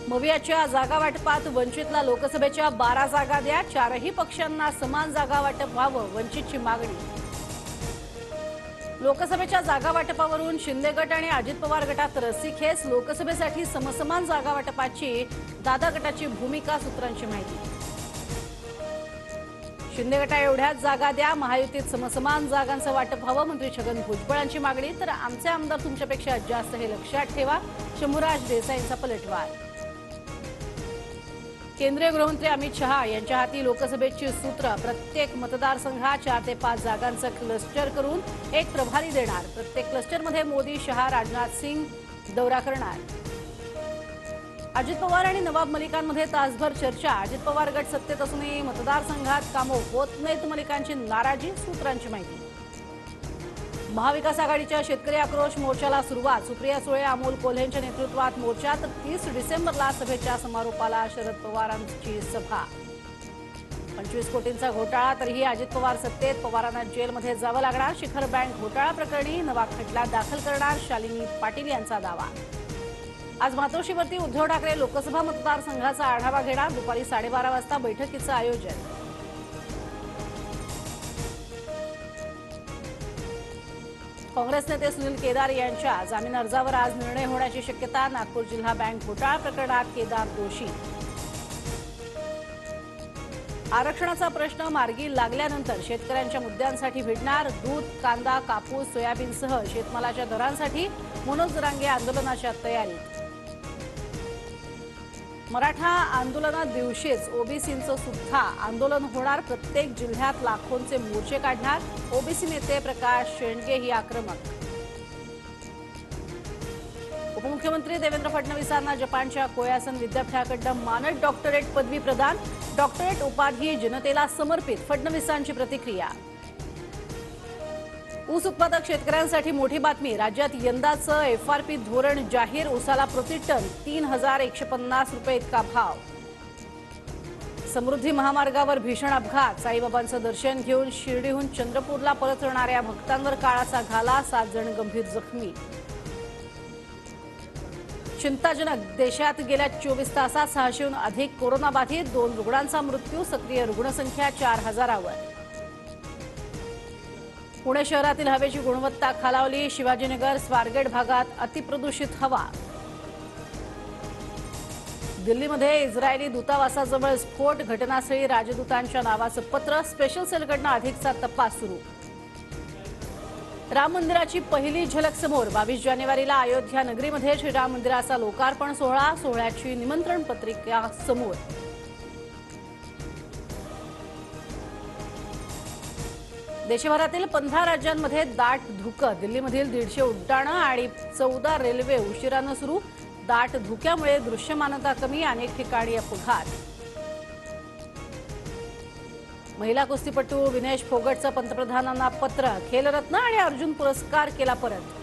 मवियाच्या जागा वाटपात वंचितला लोकसभेच्या 12 जागा द्या, चारही पक्षांना समान जागा वाटप व्हावं, वंचितची मागणी। लोकसभेच्या जागा वाटपावरून शिंदे गट आणि अजित पवार गटात रस्सीखेच, लोकसभेसाठी समसमान जागा वाटपाची दादा गटाची भूमिका, सूत्रांची माहिती। शिंदे गटा एवढ्याच जागा द्या, महायुतीत समसमान जागांचं वाटप व्हावं, मंत्री छगन भुजबळांची मागणी। तर आमचे आमदार तुमच्यापेक्षा जास्त हे लक्षात ठेवा, शंभूराज देसाईंचा पलटवार। केंद्रीय गृहमंत्री अमित शहा यांच्या हाती लोकसभेची सूत्र, प्रत्येक मतदारसंघात 4 ते 5 जागांचं क्लस्टर करून एक प्रभारी देणार। प्रत्येक क्लस्टरमध्ये मोदी, शहा, राजनाथ सिंग दौरा करणार। अजित पवार आणि नवाब मलिकांमध्ये तासभर चर्चा, अजित पवार गट सत्तेत असूनही मतदारसंघात कामं होत नाहीत, मलिकांची नाराजी, सूत्रांची माहिती। महाविकास आघाडीच्या शेतकरी आक्रोश मोर्चाला सुरुवात, सुप्रिया सुळे, अमोल कोल्हेंच्या नेतृत्वात मोर्चा। तर 30 डिसेंबरला सभेच्या समारोपाला शरद पवारांची सभा। 25 कोटींचा घोटाळा, तरीही अजित पवार सत्तेत, पवारांना जेलमध्ये जावं लागणार। शिखर बँक घोटाळा प्रकरणी नवा खटला दाखल करणार, शालिनी पाटील यांचा दावा। आज मातोश्रीवरती उद्धव ठाकरे लोकसभा मतदारसंघाचा आढावा घेणार, दुपारी 12:30 वाजता बैठकीचं आयोजन। काँग्रेस नेते सुनील केदार यांच्या जामीन अर्जावर आज निर्णय होण्याची शक्यता, नागपूर जिल्हा बँक घोटाळा प्रकरणात केदार दोषी। आरक्षणाचा प्रश्न मार्गी लागल्यानंतर शेतकऱ्यांच्या मुद्द्यांसाठी भिडणार, दूध, कांदा, कापूस, सोयाबीनसह शेतमालाच्या दरांसाठी मनोज जरांगे आंदोलनाच्या तयारीत। मराठा आंदोलना दिवशीच ओबीसींचं सुद्धा आंदोलन होणार, प्रत्येक जिल्ह्यात लाखोंचे मोर्चे काढणार, ओबीसी नेते प्रकाश शेंडगे आक्रमक। उपमुख्यमंत्री देवेंद्र फडणवीसांना जपानच्या कोयासन विद्यापीठाकडून मानद डॉक्टरेट पदवी प्रदान, डॉक्टरेट उपाधी जनतेला समर्पित, फडणवीसांची प्रतिक्रिया। ऊस उत्पादक शेतकऱ्यांसाठी मोठी बातमी, राज्यात यंदाचं एफआरपी धोरण जाहीर, ऊसाला प्रति टन 3150 रुपये इतका भाव। समृद्धी महामार्गावर भीषण अपघात, साईबाबांचं दर्शन घेऊन शिर्डीहून चंद्रपूरला परतणाऱ्या भक्तांवर काळाचा घाला, 7 जण गंभीर जखमी। चिंताजनक, देशात गेल्या 24 तासात 600हून अधिक कोरोनाबाधित, 2 रुग्णांचा मृत्यू, सक्रिय रुग्णसंख्या 4000वर। पुणे शहरातील हवेची गुणवत्ता खालावली, शिवाजीनगर, स्वारगेट भागात अतिप्रदूषित हवा। दिल्लीमध्ये इस्रायली दूतावासाजवळ स्फोट, घटनास्थळी राजदूतांच्या नावाचं पत्र, स्पेशल सेलकडून अधिकचा तपास सुरू। राम मंदिराची पहिली झलक समोर, 22 जानेवारीला अयोध्या नगरीमध्ये श्रीराम मंदिराचा लोकार्पण सोहळा, सोहळ्याची निमंत्रण पत्रिका समोर। देशभरातील 15 राज्यांमध्ये दाट धुकं, दिल्लीमधील 150 उड्डाणं आणि 14 रेल्वे उशिरानं सुरू, दाट धुक्यामुळे दृश्यमानता कमी, अनेक ठिकाणी अपघात। महिला कुस्तीपटू विनेश फोगटचं पंतप्रधानांना पत्र, खेलरत्न आणि अर्जुन पुरस्कार केला परत।